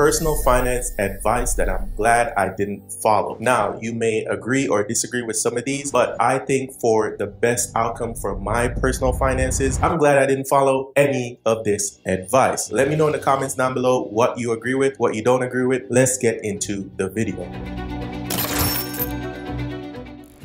personal finance advice that I'm glad I didn't follow. Now, you may agree or disagree with some of these, but I think for the best outcome for my personal finances, I'm glad I didn't follow any of this advice. Let me know in the comments down below what you agree with, what you don't agree with. Let's get into the video.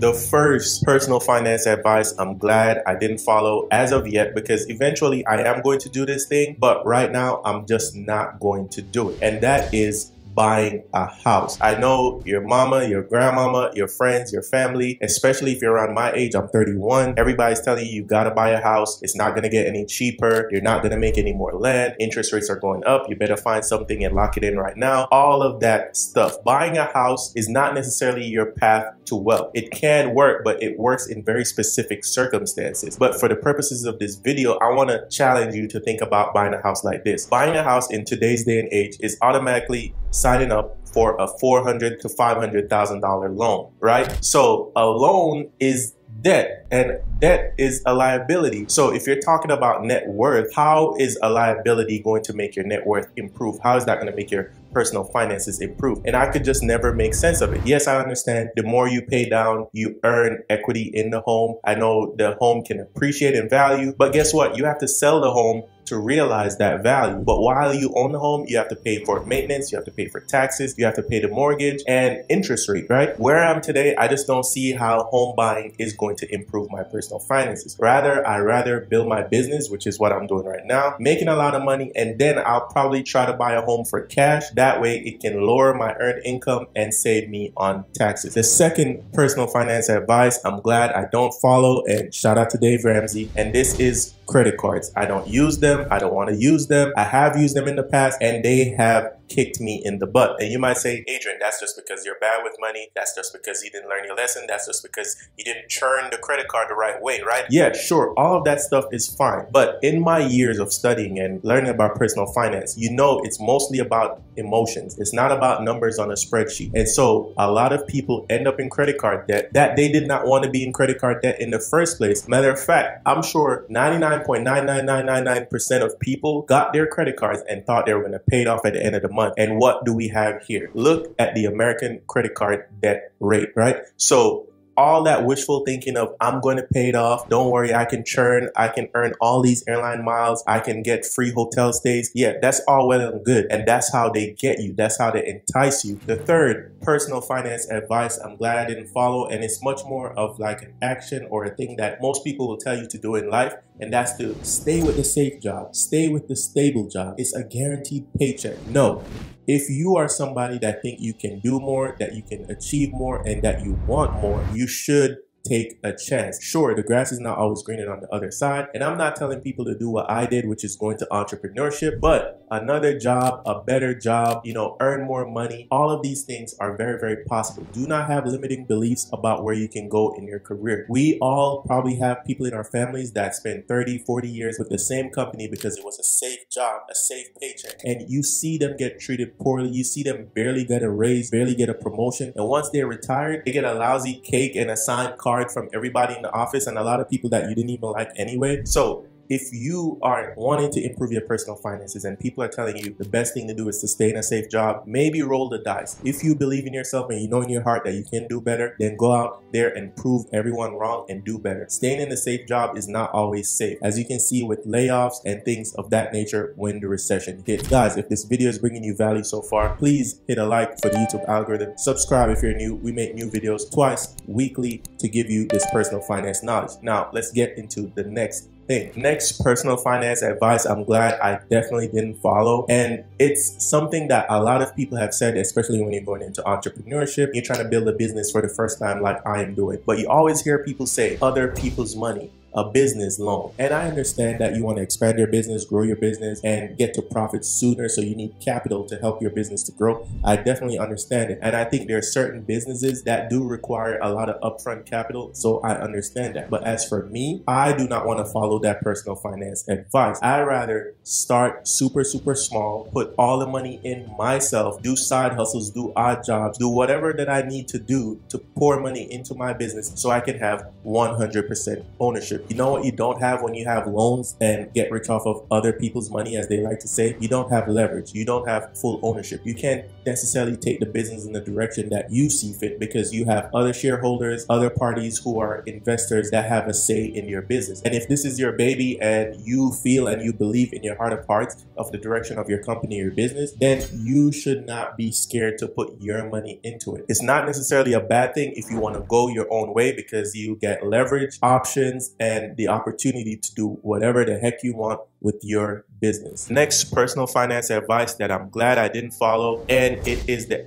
The first personal finance advice I'm glad I didn't follow as of yet, because eventually I am going to do this thing, but right now I'm just not going to do it. And that is buying a house. I know your mama, your grandmama, your friends, your family, especially if you're around my age, I'm 31, everybody's telling you gotta buy a house. It's not gonna get any cheaper. You're not gonna make any more land. Interest rates are going up. You better find something and lock it in right now. All of that stuff. Buying a house is not necessarily your path to wealth. It can work, but it works in very specific circumstances. But for the purposes of this video, I wanna challenge you to think about buying a house like this. Buying a house in today's day and age is automatically signing up for a $400,000 to $500,000 loan, right? So a loan is debt, and debt is a liability. So if you're talking about net worth, how is a liability going to make your net worth improve? How is that going to make your personal finances improve? And I could just never make sense of it. Yes, I understand the more you pay down, you earn equity in the home. I know the home can appreciate in value, but guess what? You have to sell the home to realize that value. But while you own the home, you have to pay for maintenance, you have to pay for taxes, you have to pay the mortgage and interest rate, right? Where I am today, I just don't see how home buying is going to improve my personal finances. I rather build my business, which is what I'm doing right now, making a lot of money, and then I'll probably try to buy a home for cash. That way it can lower my earned income and save me on taxes. The second personal finance advice I'm glad I don't follow, and shout out to Dave Ramsey, and this is credit cards. I don't use them. I don't want to use them. I have used them in the past and they have kicked me in the butt. And you might say, Adrian, that's just because you're bad with money. That's just because you didn't learn your lesson. That's just because you didn't churn the credit card the right way, right? Yeah, sure. All of that stuff is fine. But in my years of studying and learning about personal finance, you know, it's mostly about emotions. It's not about numbers on a spreadsheet. And so a lot of people end up in credit card debt that they did not want to be in credit card debt in the first place. Matter of fact, I'm sure 99.99999% of people got their credit cards and thought they were going to pay it off at the end of the month. And what do we have here? Look at the American credit card debt rate, right? So all that wishful thinking of I'm going to pay it off. Don't worry, I can churn. I can earn all these airline miles. I can get free hotel stays. Yeah, that's all well and good. And that's how they get you. That's how they entice you. The third personal finance advice I'm glad I didn't follow, and it's much more of like an action or a thing that most people will tell you to do in life, and that's to stay with the safe job. Stay with the stable job. It's a guaranteed paycheck. No. If you are somebody that think you can do more, that you can achieve more, and that you want more, you should take a chance. Sure, the grass is not always greener on the other side, and I'm not telling people to do what I did, which is go into entrepreneurship, but another job, a better job, you know, earn more money. All of these things are very, very possible. Do not have limiting beliefs about where you can go in your career. We all probably have people in our families that spend 30, 40 years with the same company because it was a safe job, a safe paycheck, and you see them get treated poorly. You see them barely get a raise, barely get a promotion, and once they're retired, they get a lousy cake and a signed card from everybody in the office and a lot of people that you didn't even like anyway. So if you are wanting to improve your personal finances and people are telling you the best thing to do is to stay in a safe job, maybe roll the dice. If you believe in yourself and you know in your heart that you can do better, then go out there and prove everyone wrong and do better. Staying in a safe job is not always safe, as you can see with layoffs and things of that nature when the recession hits. Guys, if this video is bringing you value so far, please hit a like for the YouTube algorithm. Subscribe if you're new. We make new videos twice weekly to give you this personal finance knowledge. Now, let's get into the next thing. Next personal finance advice I'm glad I definitely didn't follow, and it's something that a lot of people have said, especially when you're going into entrepreneurship, you're trying to build a business for the first time like I am doing. But you always hear people say other people's money, a business loan. And I understand that you want to expand your business, grow your business, and get to profit sooner, so you need capital to help your business to grow. I definitely understand it. And I think there are certain businesses that do require a lot of upfront capital, so I understand that. But as for me, I do not want to follow that personal finance advice. I'd rather start super small, put all the money in myself, do side hustles, do odd jobs, do whatever that I need to do to pour money into my business so I can have 100% ownership. You know what you don't have when you have loans and get rich off of other people's money, as they like to say? You don't have leverage. You don't have full ownership. You can't necessarily take the business in the direction that you see fit because you have other shareholders, other parties who are investors that have a say in your business. And if this is your baby and you feel and you believe in your heart of hearts of the direction of your company or your business, then you should not be scared to put your money into it. It's not necessarily a bad thing if you want to go your own way because you get leverage, options, and the opportunity to do whatever the heck you want with your business. Next, personal finance advice that I'm glad I didn't follow, and it is the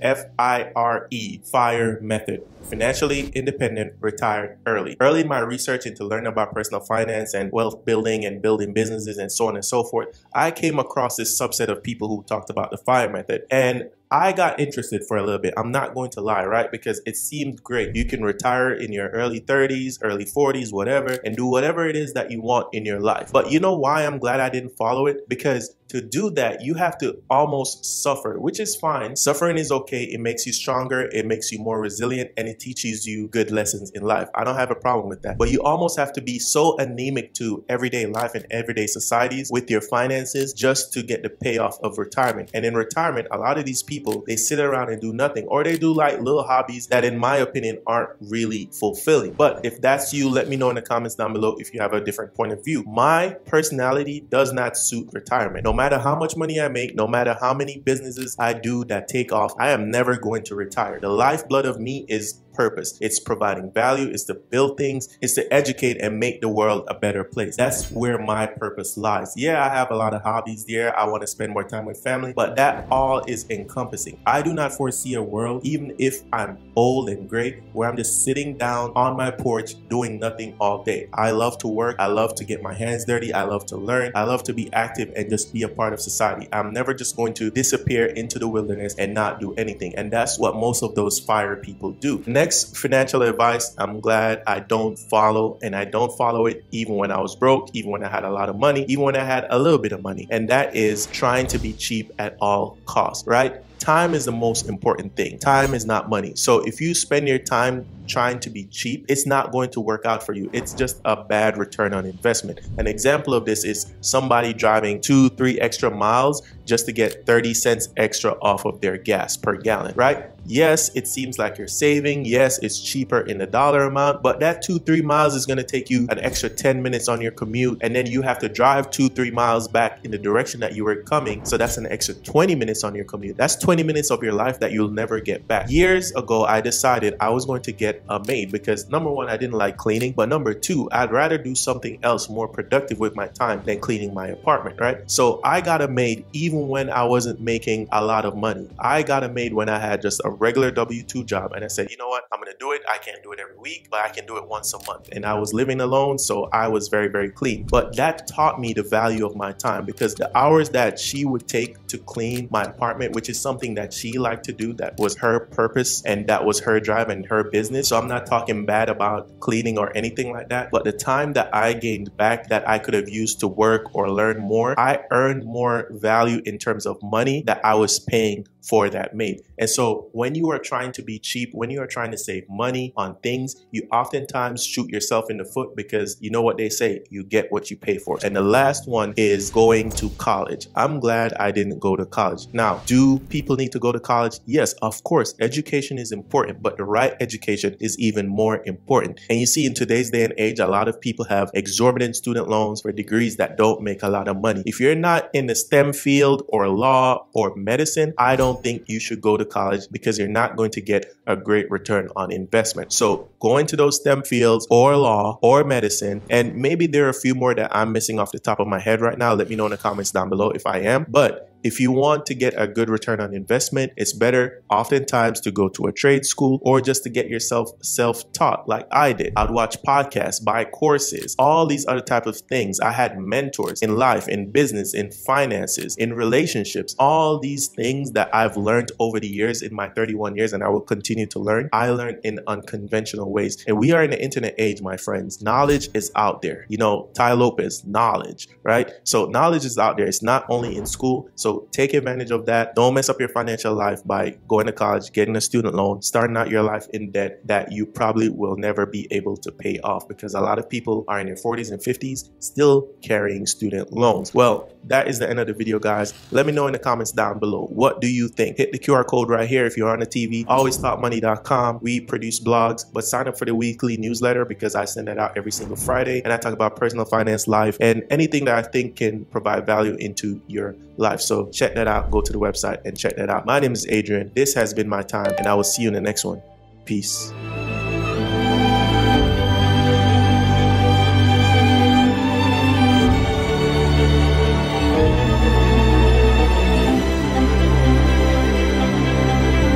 FIRE method. Financially independent, retired early. Early in my research into learning about personal finance and wealth building and building businesses and so on and so forth, I came across this subset of people who talked about the FIRE method, and I got interested for a little bit. I'm not going to lie, right? Because it seemed great. You can retire in your early 30s, early 40s, whatever, and do whatever it is that you want in your life. But you know why I'm glad I didn't follow it? Because to do that, you have to almost suffer, which is fine. Suffering is okay. It makes you stronger. It makes you more resilient, and it teaches you good lessons in life. I don't have a problem with that. But you almost have to be so anemic to everyday life and everyday societies with your finances just to get the payoff of retirement. And in retirement, a lot of these people, they sit around and do nothing, or they do like little hobbies that in my opinion aren't really fulfilling. But if that's you, let me know in the comments down below if you have a different point of view. My personality does not suit retirement. No matter how much money I make, no matter how many businesses I do that take off, I am never going to retire. The lifeblood of me is purpose. It's providing value, it's to build things, it's to educate and make the world a better place. That's where my purpose lies. Yeah, I have a lot of hobbies there. I want to spend more time with family, but that all is encompassing. I do not foresee a world, even if I'm old and gray, where I'm just sitting down on my porch doing nothing all day. I love to work. I love to get my hands dirty. I love to learn. I love to be active and just be a part of society. I'm never just going to disappear into the wilderness and not do anything. And that's what most of those FIRE people do. Next, financial advice I'm glad I don't follow, and I don't follow it even when I was broke, even when I had a lot of money, even when I had a little bit of money, and that is trying to be cheap at all costs, right? Time is the most important thing. Time is not money. So if you spend your time trying to be cheap, it's not going to work out for you. It's just a bad return on investment. An example of this is somebody driving 2-3 extra miles just to get 30 cents extra off of their gas per gallon, right? Yes, it seems like you're saving. Yes, it's cheaper in the dollar amount, but that 2-3 miles is going to take you an extra 10 minutes on your commute, and then you have to drive 2-3 miles back in the direction that you were coming. So that's an extra 20 minutes on your commute. That's 20 minutes of your life that you'll never get back. Years ago, I decided I was going to get a maid because number one, I didn't like cleaning, but number two, I'd rather do something else more productive with my time than cleaning my apartment, right? So I got a maid even when I wasn't making a lot of money. I got a maid when I had just a regular W-2 job, and I said, you know what, I'm gonna do it. I can't do it every week, but I can do it once a month. And I was living alone, so I was very, very clean. But that taught me the value of my time, because the hours that she would take to clean my apartment, which is something that she liked to do, that was her purpose and that was her drive and her business. So I'm not talking bad about cleaning or anything like that, but the time that I gained back that I could have used to work or learn more, I earned more value in terms of money that I was paying for that maid. And so when you are trying to be cheap, when you are trying to save money on things, you oftentimes shoot yourself in the foot, because you know what they say, you get what you pay for. And the last one is going to college. I'm glad I didn't go to college. Now, do people need to go to college? Yes, of course. Education is important, but the right education is even more important. And you see, in today's day and age, a lot of people have exorbitant student loans for degrees that don't make a lot of money. If you're not in the STEM field or law or medicine, I don't think you should go to college, because you're not going to get a great return on investment. So go into those STEM fields or law or medicine, and maybe there are a few more that I'm missing off the top of my head right now. Let me know in the comments down below if I am. But if you want to get a good return on investment, it's better oftentimes to go to a trade school or just to get yourself self-taught like I did. I'd watch podcasts, buy courses, all these other type of things. I had mentors in life, in business, in finances, in relationships, all these things that I've learned over the years in my 31 years, and I will continue to learn. I learned in unconventional ways. And we are in the internet age, my friends. Knowledge is out there. You know, Ty Lopez, knowledge, right? So knowledge is out there. It's not only in school. So So take advantage of that. Don't mess up your financial life by going to college, getting a student loan, starting out your life in debt that you probably will never be able to pay off, because a lot of people are in their 40s and 50s still carrying student loans. Well, that is the end of the video, guys. Let me know in the comments down below. What do you think? Hit the QR code right here if you're on the TV. alwaystalkmoney.com. We produce blogs, but sign up for the weekly newsletter because I send that out every single Friday, and I talk about personal finance, life, and anything that I think can provide value into your life. So check that out. Go to the website and check that out. My name is Adrian. This has been my time, and I will see you in the next one. Peace.